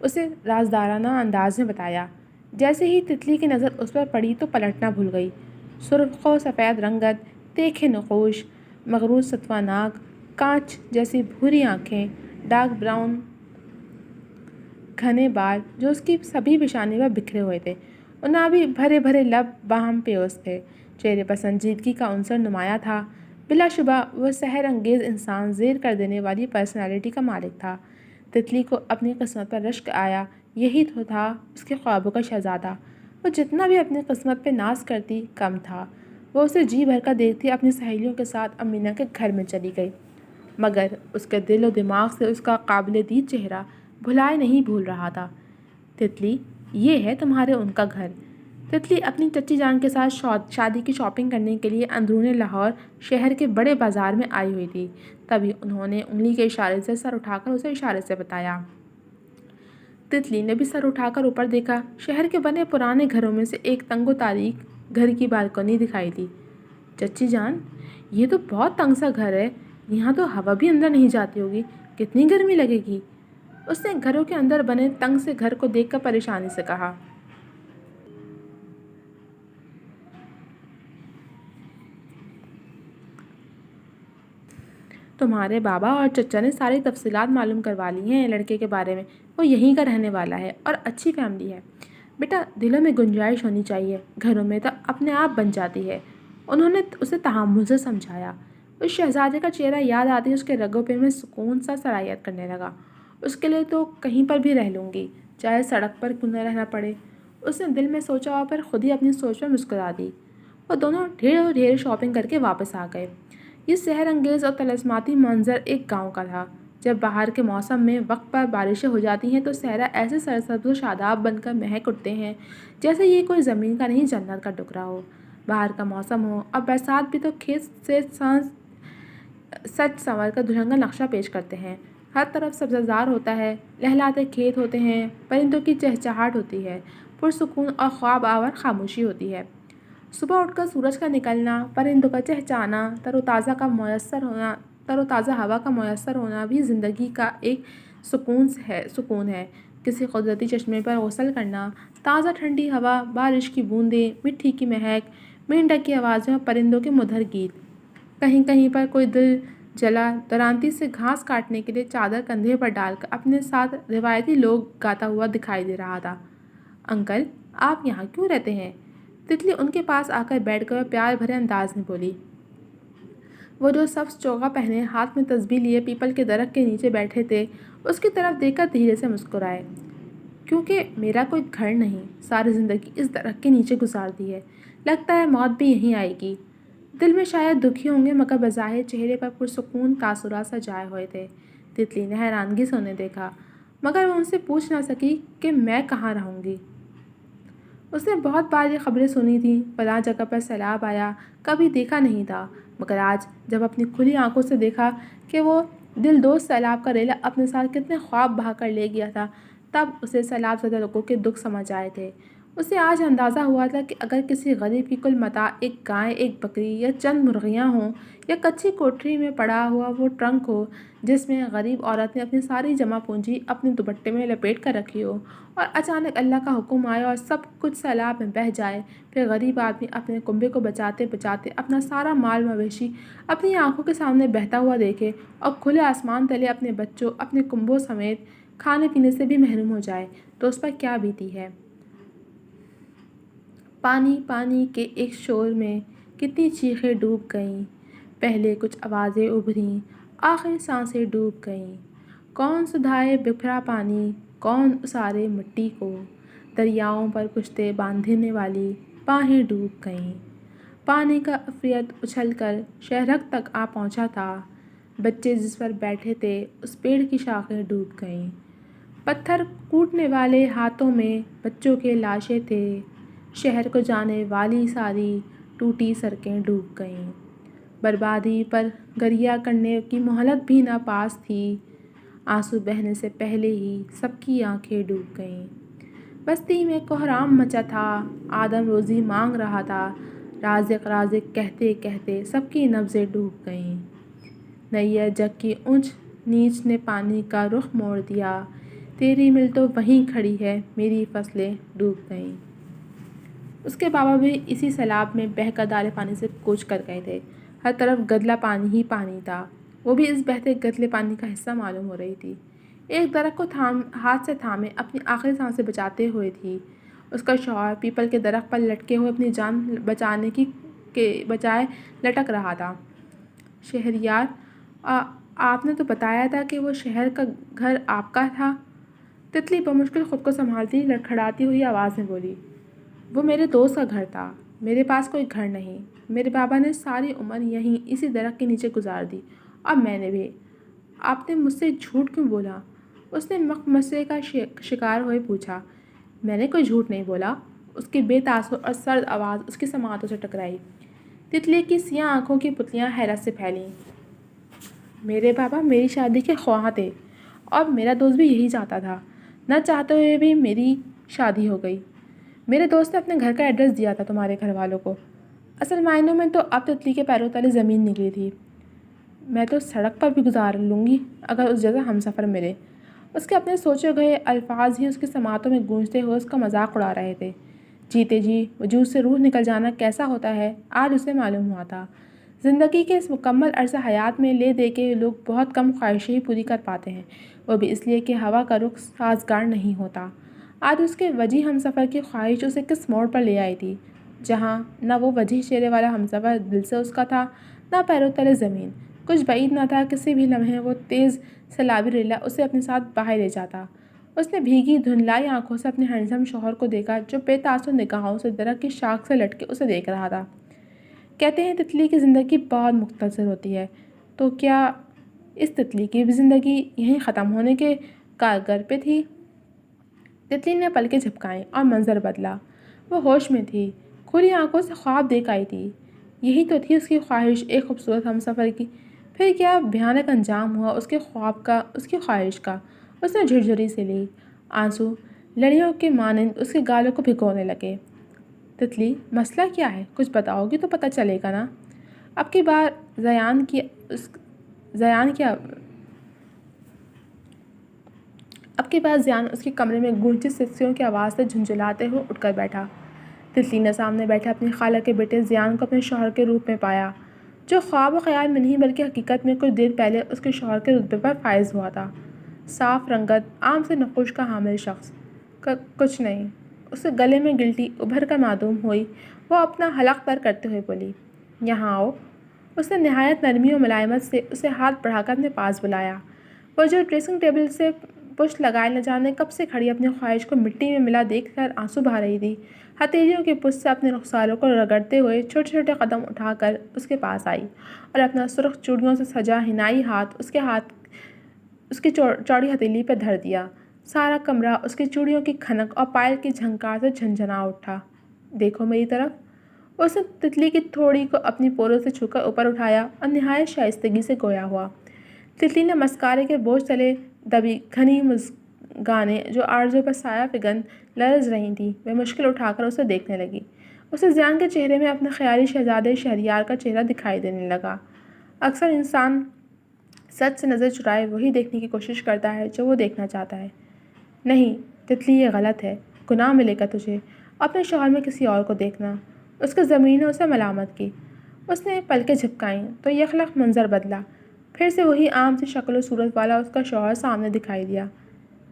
اسے رازدارانہ انداز میں بتایا۔ جیسے ہی تتلی کی نظر اس پر پڑی تو پلٹنا بھول گئی۔ سرخ و سفید رنگت، تیکھے نقوش، مغروض ستوہ ناک، کانچ جیسی بھوری آنکھیں، ڈارک براؤن گھنے بال جو اس کی سبھی پیشانی پر بکھرے ہوئے تھے، انابی بھرے بھرے لب باہم پیوست تھے، چہرے پر سنجیدگی کا عنصر نمایاں تھا۔ بلا شبہ وہ سحر انگیز انسان زیر کر دینے والی پرسنالٹی کا مالک تھا۔ تتلی کو اپنی قسمت پر رشک آیا، یہی تو تھا اس کے خوابوں کا شہزادہ۔ وہ جتنا بھی اپنی قسمت پہ ناز کرتی کم تھا۔ وہ اسے جی بھر کر دیکھتی اپنی سہیلیوں کے ساتھ امینا کے گھر میں چلی گئی، مگر اس کے دل و دماغ سے اس کا قابل دید چہرہ بھلائے نہیں بھول رہا تھا۔ تتلی، یہ ہے تمہارے ان کا گھر۔ تتلی اپنی چچی جان کے ساتھ شادی کی شاپنگ کرنے کے لیے اندرون لاہور شہر کے بڑے بازار میں آئی ہوئی تھی۔ تبھی انہوں نے انگلی کے اشارے سے سر اٹھا کر اسے اشارے سے بتایا۔ تتلی نے بھی سر اٹھا کر اوپر دیکھا۔ شہر کے بنے پرانے گھروں میں سے ایک تنگ و تاریک گھر کی بالکنی دکھائی دی۔ چچی جان، یہ تو بہت تنگ سا گھر ہے، یہاں تو ہوا بھی اندر نہیں جاتی ہوگی، کتنی گرمی لگے گی؟ اس نے گھروں کے اندر بنے تنگ سے گھر کو دیکھ کر پریشانی سے کہا۔ تمہارے بابا اور چچا نے ساری تفصیلات معلوم کروا لی ہیں لڑکے کے بارے میں، وہ یہیں کا رہنے والا ہے اور اچھی فیملی ہے۔ بیٹا، دلوں میں گنجائش ہونی چاہیے، گھروں میں تو اپنے آپ بن جاتی ہے، انہوں نے اسے تحمل سے سمجھایا۔ اس شہزادے کا چہرہ یاد آتے اس کے رگوں پہ میں سکون سا سرایت کرنے لگا۔ اس کے لیے تو کہیں پر بھی رہ لوں گی، چاہے سڑک پر کیوں نہ رہنا پڑے۔ اس نے دل میں سوچا اور پھر خود ہی اپنی سوچ میں مسکرا دی۔ وہ دونوں ڈھیر شاپنگ کر کے واپس آ گئے۔ یہ سحر انگیز اور طلسماتی منظر ایک گاؤں کا تھا۔ جب بہار کے موسم میں وقت پر بارشیں ہو جاتی ہیں تو صحرا ایسے سرسبز و شاداب بن کر مہک اٹھتے ہیں جیسے یہ کوئی زمین کا نہیں جنت کا ٹکڑا ہو۔ بہار کا موسم ہو اور برسات بھی تو کھیت سے سج سنور کر دلہن کا نقشہ پیش کرتے ہیں۔ ہر طرف سبززار ہوتا ہے، لہلاتے کھیت ہوتے ہیں، پرندوں کی چہچہاٹ ہوتی ہے، پرسکون اور خواب آور خاموشی ہوتی ہے۔ صبح اٹھ کر سورج کا نکلنا، پرندوں کا چہچہانا، تر و تازہ ہوا کا میسر ہونا بھی زندگی کا ایک سکون ہے۔ کسی قدرتی چشمے پر غسل کرنا، تازہ ٹھنڈی ہوا، بارش کی بوندیں، مٹی کی مہک، مینڈک کی آوازیں اور پرندوں کے مدھر گیت۔ کہیں کہیں پر کوئی دل جلا درانتی سے گھاس کاٹنے کے لیے چادر کندھے پر ڈال کر اپنے ساتھ روایتی لوگ گاتا ہوا دکھائی دے رہا تھا۔ انکل، آپ یہاں کیوں رہتے ہیں؟ تتلی ان کے پاس آ کر بیٹھ کر پیار بھرے انداز میں بولی۔ وہ جو سبز چوغا پہنے ہاتھ میں تسبیح لیے پیپل کے درخت کے نیچے بیٹھے تھے، اس کی طرف دیکھ کر دھیرے سے مسکرائے۔ کیونکہ میرا کوئی گھر نہیں، ساری زندگی اس درخت کے نیچے گزار دی ہے، لگتا ہے موت بھی یہیں آئے گی۔ دل میں شاید دکھی ہوں گے مگر بظاہر چہرے پر پرسکون تاثرات سجائے ہوئے تھے۔ تتلی نے حیرانگی سے انہیں دیکھا، مگر وہ ان سے پوچھ نہ سکی کہ میں کہاں رہوں گی۔ اس نے بہت بار یہ خبریں سنی تھیں، فلاں جگہ پر سیلاب آیا، کبھی دیکھا نہیں تھا، مگر آج جب اپنی کھلی آنکھوں سے دیکھا کہ وہ دل دوست سیلاب کا ریلا اپنے ساتھ کتنے خواب بہا کر لے گیا تھا، تب اسے سیلاب زدہ لوگوں کے دکھ سمجھ آئے تھے۔ اسے آج اندازہ ہوا تھا کہ اگر کسی غریب کی کل متاع ایک گائے، ایک بکری یا چند مرغیاں ہوں، یا کچی کوٹری میں پڑا ہوا وہ ٹرنک ہو جس میں غریب عورت نے اپنی ساری جمع پونجی اپنے دوپٹے میں لپیٹ کر رکھی ہو، اور اچانک اللہ کا حکم آئے اور سب کچھ سیلاب میں بہہ جائے، پھر غریب آدمی اپنے کنبے کو بچاتے بچاتے اپنا سارا مال مویشی اپنی آنکھوں کے سامنے بہتا ہوا دیکھے اور کھلے آسمان تلے اپنے بچوں، اپنے کنبوں سمیت کھانے پینے سے بھی محروم ہو جائے، تو اس پر کیا بیتی ہے۔ پانی پانی کے ایک شور میں کتنی چیخیں ڈوب گئیں، پہلے کچھ آوازیں ابھریں، آخر سانسیں ڈوب گئیں۔ کون سدھائے بکھرا پانی، کون اسارے مٹی کو، دریاؤں پر کشتے باندھنے والی باہیں ڈوب گئیں۔ پانی کا عفریت اچھل کر شہرک تک آ پہنچا تھا، بچے جس پر بیٹھے تھے اس پیڑ کی شاخیں ڈوب گئیں۔ پتھر کوٹنے والے ہاتھوں میں بچوں کے لاشیں تھے، شہر کو جانے والی ساری ٹوٹی سڑکیں ڈوب گئیں۔ بربادی پر گریہ کرنے کی مہلت بھی نہ پاس تھی، آنسو بہنے سے پہلے ہی سب کی آنکھیں ڈوب گئیں۔ بستی میں کوہرام مچا تھا، آدم روزی مانگ رہا تھا، رازق رازق کہتے کہتے سب کی نبضیں ڈوب گئیں۔ نیر جگ کی اونچ نیچ نے پانی کا رخ موڑ دیا، تیری مل تو وہیں کھڑی ہے، میری فصلیں ڈوب گئیں۔ اس کے بابا بھی اسی سیلاب میں بہہ کر دارِ پانی سے کوچ کر گئے تھے۔ ہر طرف گدلا پانی ہی پانی تھا۔ وہ بھی اس بہتے گدلے پانی کا حصہ معلوم ہو رہی تھی۔ ایک درخت کو ہاتھ سے تھامے اپنی آخری سانسیں بچاتے ہوئے تھی۔ اس کا شوہر پیپل کے درخت پر لٹکے ہوئے اپنی جان بچانے کی بجائے لٹک رہا تھا۔ شہریار، آپ نے تو بتایا تھا کہ وہ شہر کا گھر آپ کا تھا۔ تتلی بمشکل خود کو سنبھالتی لڑکھڑاتی ہوئی آواز میں بولی۔ وہ میرے دوست کا گھر تھا، میرے پاس کوئی گھر نہیں۔ میرے بابا نے ساری عمر یہیں اسی درخت کے نیچے گزار دی، اور میں نے بھی۔ آپ نے مجھ سے جھوٹ کیوں بولا؟ اس نے مغمسے کا شکار ہوئے پوچھا۔ میں نے کوئی جھوٹ نہیں بولا۔ اس کی بے تاثر اور سرد آواز اس کی سماعتوں سے ٹکرائی۔ تتلی کی سیاہ آنکھوں کی پتلیاں حیرت سے پھیلیں۔ میرے بابا میری شادی کے خواہاں تھے، اور میرا دوست بھی یہی چاہتا تھا۔ نہ چاہتے ہوئے بھی میری شادی ہو گئی۔ میرے دوست نے اپنے گھر کا ایڈریس دیا تھا تمہارے گھر والوں کو۔ اصل معنوں میں تو اب تتلی کے پیروں تلے زمین نکلی تھی۔ میں تو سڑک پر بھی گزار لوں گی اگر اس جگہ ہم سفر ملے۔ اس کے اپنے سوچے گئے الفاظ ہی اس کی سماعتوں میں گونجتے ہوئے اس کا مذاق اڑا رہے تھے۔ جیتے جی وجود سے روح نکل جانا کیسا ہوتا ہے آج اسے معلوم ہوا تھا۔ زندگی کے اس مکمل عرصہ حیات میں لے دے کے لوگ بہت کم خواہشیں ہی پوری کر پاتے ہیں، وہ بھی اس لیے کہ ہوا کا رخ سازگار نہیں ہوتا۔ آج اس کے وجی ہم سفر کی خواہش اسے کس موڑ پر لے آئی تھی، جہاں نہ وہ وجی چہرے والا ہم سفر دل سے اس کا تھا، نہ پیروں تلے زمین۔ کچھ بعید نہ تھا کسی بھی لمحے وہ تیز سیلابی ریلا اسے اپنے ساتھ بہائے لے جاتا۔ اس نے بھیگی دھندلائی آنکھوں سے اپنے ہینڈسم شوہر کو دیکھا جو بے تاثر نگاہوں سے درخت کی شاخ سے لٹکے اسے دیکھ رہا تھا۔ کہتے ہیں تتلی کی زندگی بہت مختصر ہوتی ہے، تو کیا اس تتلی کی بھی زندگی یہیں ختم ہونے کے کاغر پہ تھی؟ تتلی نے پلکیں جھپکائیں اور منظر بدلا۔ وہ ہوش میں تھی، کھلی آنکھوں سے خواب دیکھ آئی تھی۔ یہی تو تھی اس کی خواہش، ایک خوبصورت ہم سفر کی۔ پھر کیا بھیانک انجام ہوا اس کے خواب کا، اس کی خواہش کا۔ اس نے جھرجھری سے لی۔ آنسو لڑیوں کے مانند اس کے گالوں کو بھگونے لگے۔ تتلی، مسئلہ کیا ہے؟ کچھ بتاؤ گی تو پتہ چلے گا نا۔ اب کی بار زیان اس کے کمرے میں گونجتی سکسیوں کی آواز سے جھنجھلاتے ہوئے اٹھ کر بیٹھا۔ تتلی نے سامنے بیٹھے اپنی خالہ کے بیٹے زیان کو اپنے شوہر کے روپ میں پایا، جو خواب و خیال میں نہیں بلکہ حقیقت میں کچھ دیر پہلے اس کے شوہر کے رتبے پر فائز ہوا تھا۔ صاف رنگت، عام سے نقوش کا حامل شخص۔ کچھ نہیں۔ اس کے گلے میں گلٹی ابھر کر معدوم ہوئی۔ وہ اپنا حلق تر کرتے ہوئے بولی، یہاں آؤ۔ اس نے نہایت نرمی و ملائمت سے اسے ہاتھ بڑھا کر اپنے پاس بلایا۔ وہ جو ڈریسنگ ٹیبل سے پشت لگائے نہ جانے کب سے کھڑی اپنی خواہش کو مٹی میں ملا دیکھ کر آنسو بہا رہی تھی، ہتھیلیوں کی پشت سے اپنے رخساروں کو رگڑتے ہوئے چھوٹے چھوٹے قدم اٹھا کر اس کے پاس آئی اور اپنا سرخ چوڑیوں سے سجا حنائی ہاتھ اس کی چوڑی ہتھیلی پہ دھر دیا۔ سارا کمرہ اس کی چوڑیوں کی کھنک اور پائل کی جھنکار سے جھنجھنا اٹھا۔ دیکھو میری طرف۔ اس نے تتلی کی تھوڑی کو اپنی پوروں سے چھو کر اوپر اٹھایا اور نہایت شائستگی سے گویا ہوا۔ تتلی نے مسکارے کے بوجھ تلے دبی گھنی مسگانیں جو آرزو پر سایہ فگن لرز رہی تھیں وہ مشکل اٹھا کر اسے دیکھنے لگی۔ اسے زیان کے چہرے میں اپنے خیالی شہزادے شہریار کا چہرہ دکھائی دینے لگا۔ اکثر انسان سچ سے نظر چرائے وہی دیکھنے کی کوشش کرتا ہے جو وہ دیکھنا چاہتا ہے۔ نہیں تتلی، یہ غلط ہے۔ گناہ ملے گا تجھے اپنے شوہر میں کسی اور کو دیکھنا۔ اس کے ضمیر نے اسے ملامت کی۔ اس نے پلکیں جھپکائیں تو یخلق منظر بدلا۔ پھر سے وہی عام سی شکل و صورت والا اس کا شوہر سامنے دکھائی دیا۔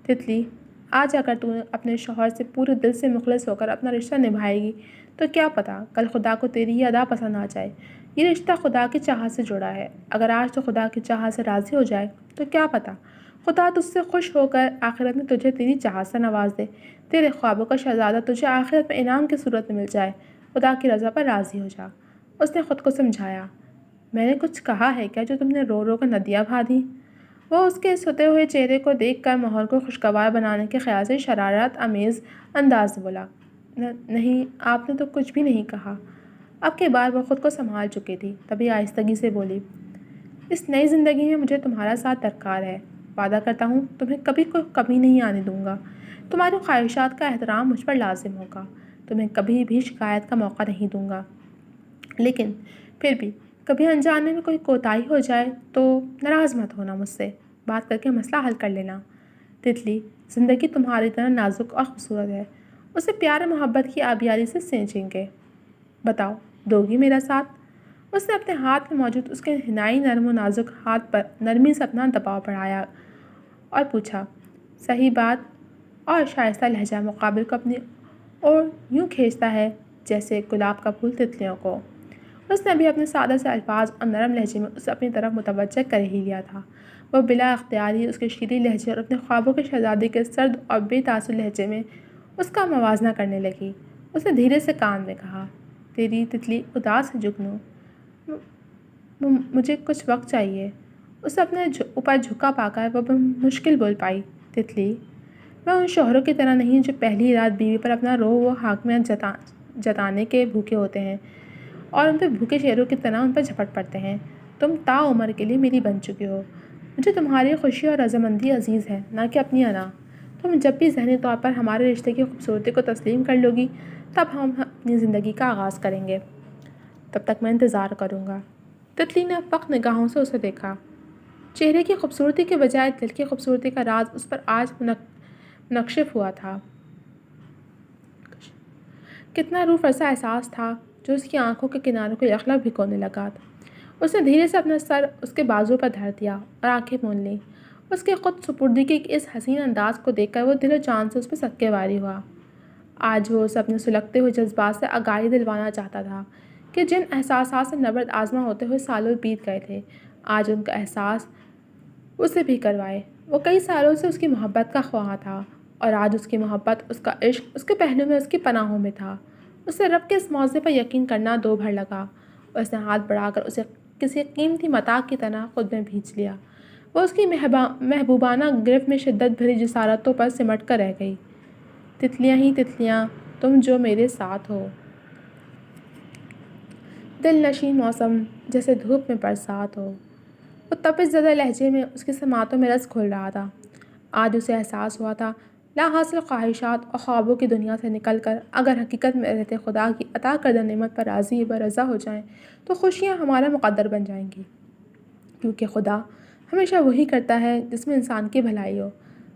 تتلی، آج اگر تو اپنے شوہر سے پورے دل سے مخلص ہو کر اپنا رشتہ نبھائے گی تو کیا پتہ کل خدا کو تیری یہ ادا پسند آ جائے۔ یہ رشتہ خدا کی چاہت سے جڑا ہے۔ اگر آج تو خدا کی چاہت سے راضی ہو جائے تو کیا پتہ خدا تجھ سے خوش ہو کر آخرت میں تجھے تیری چاہت سے نواز دے، تیرے خوابوں کا شہزادہ تجھے آخرت میں انعام کی صورت میں مل جائے۔ خدا کی رضا پر راضی ہو جا۔ اس نے خود کو سمجھایا۔ میں نے کچھ کہا ہے کیا جو تم نے رو رو کر ندیاں بہا دیں؟ وہ اس کے ستے ہوئے چہرے کو دیکھ کر ماحول کو خوشگوار بنانے کے خیال سے شرارت آمیز انداز میں بولا، نہیں آپ نے تو کچھ بھی نہیں کہا۔ اب کی بار وہ خود کو سنبھال چکی تھی، تبھی آہستگی سے بولی، اس نئی زندگی میں مجھے تمہارا ساتھ درکار ہے۔ وعدہ کرتا ہوں تمہیں کبھی کوئی کمی نہیں آنے دوں گا۔ تمہاری خواہشات کا احترام مجھ پر لازم ہوگا۔ تمہیں کبھی بھی شکایت کا موقع نہیں دوں گا۔ لیکن پھر بھی کبھی انجانے میں کوئی کوتاہی ہو جائے تو ناراض مت ہونا مجھ سے، بات کر کے مسئلہ حل کر لینا۔ تتلی، زندگی تمہاری طرح نازک اور خوبصورت ہے، اسے پیار محبت کی آبیاری سے سینچیں گے۔ بتاؤ، دو گی میرا ساتھ؟ اس نے اپنے ہاتھ میں موجود اس کے حنائی نرم و نازک ہاتھ پر نرمی سے اپنا دباؤ بڑھایا اور پوچھا، صحیح بات، اور شائستہ لہجہ مقابل کو اپنی اور یوں کھینچتا ہے جیسے گلاب کا پھول تتلیوں کو۔ اس نے بھی اپنے سادہ سے الفاظ اور نرم لہجے میں اسے اپنی طرف متوجہ کر ہی لیا تھا۔ وہ بلا اختیار ہی اس کے شیریں لہجے اور اپنے خوابوں کے شہزادے کے سرد اور بے تاثر لہجے میں اس کا موازنہ کرنے لگی۔ اس نے دھیرے سے کان میں کہا، تیری تتلی اداس ہے جگنو، مجھے کچھ وقت چاہیے۔ اسے اپنے اوپر جھکا پا کر وہ مشکل بول پائی، تتلی، میں ان شوہروں کی طرح نہیں جو پہلی رات بیوی پر اپنا روح و حاکمیت جتانے کے بھوکے ہوتے ہیں اور ان پہ بھوکے شیروں کی طرح ان پر جھپٹ پڑتے ہیں۔ تم تا عمر کے لیے میری بن چکے ہو۔ مجھے تمہاری خوشی اور رضامندی عزیز ہے، نہ کہ اپنی انا۔ تم جب بھی ذہنی طور پر ہمارے رشتے کی خوبصورتی کو تسلیم کر لو گی، تب ہم اپنی زندگی کا آغاز کریں گے۔ تب تک میں انتظار کروں گا۔ تتلی نے فقط نگاہوں سے اسے دیکھا۔ چہرے کی خوبصورتی کے بجائے دل کی خوبصورتی کا راز اس پر آج منکشف ہوا تھا۔ کتنا روح فرسا احساس تھا جو اس کی آنکھوں کے کناروں کو یخلک بھگونے لگا تھا۔ اس نے دھیرے سے اپنا سر اس کے بازو پر دھر دیا اور آنکھیں مون لیں۔ اس کے خود سپردگی کے اس حسین انداز کو دیکھ کر وہ دل و جان سے اس پہ صدقے واری ہوا۔ آج وہ اسے اپنے سلگتے ہوئے جذبات سے آگاہی دلوانا چاہتا تھا کہ جن احساسات سے نبرد آزما ہوتے ہوئے سالوں بیت گئے تھے، آج ان کا احساس اسے بھی کروائے۔ وہ کئی سالوں سے اس کی محبت کا خواہاں تھا اور آج اس کی محبت، اس کا عشق اس کے پہلو میں، اس کی پناہوں میں تھا۔ اسے رب کے اس معاوضے پر یقین کرنا دو بھر لگا اور اس نے ہاتھ بڑھا کر اسے کسی قیمتی متاع کی طرح خود میں بھینچ لیا۔ وہ اس کی محبوبانہ گرفت میں شدت بھری جسارتوں پر سمٹ کر رہ گئی۔ تتلیاں ہی تتلیاں، تم جو میرے ساتھ ہو۔ دل نشین موسم جیسے دھوپ میں برسات ہو۔ وہ تپش زدہ لہجے میں اس کی سماعتوں میں رس گھل رہا تھا۔ آج اسے احساس ہوا تھا، لا حاصل خواہشات اور خوابوں کی دنیا سے نکل کر اگر حقیقت میں رہتے خدا کی عطا کردہ نعمت پر راضی و رضا ہو جائیں تو خوشیاں ہمارا مقدر بن جائیں گی، کیونکہ خدا ہمیشہ وہی کرتا ہے جس میں انسان کی بھلائی ہو۔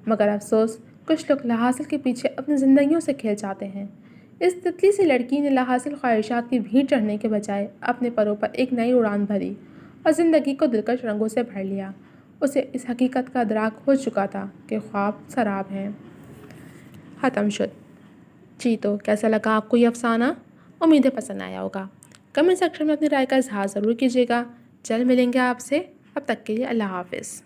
مگر افسوس، کچھ لوگ لا حاصل کے پیچھے اپنی زندگیوں سے کھیل جاتے ہیں۔ اس تتلی سی لڑکی نے لا حاصل خواہشات کی بھیڑ چڑھنے کے بجائے اپنے پروں پر ایک نئی اڑان بھری اور زندگی کو دلکش رنگوں سے بھر لیا۔ اسے اس حقیقت کا ادراک ہو چکا تھا کہ خواب سراب ہیں۔ ختم شد۔ جی تو کیسا لگا آپ کو یہ افسانہ؟ امید ہے پسند آیا ہوگا۔ کمنٹ سیکشن میں اپنی رائے کا اظہار ضرور کیجیے گا۔ جلد ملیں گے آپ سے، اب تک کے لیے اللہ حافظ۔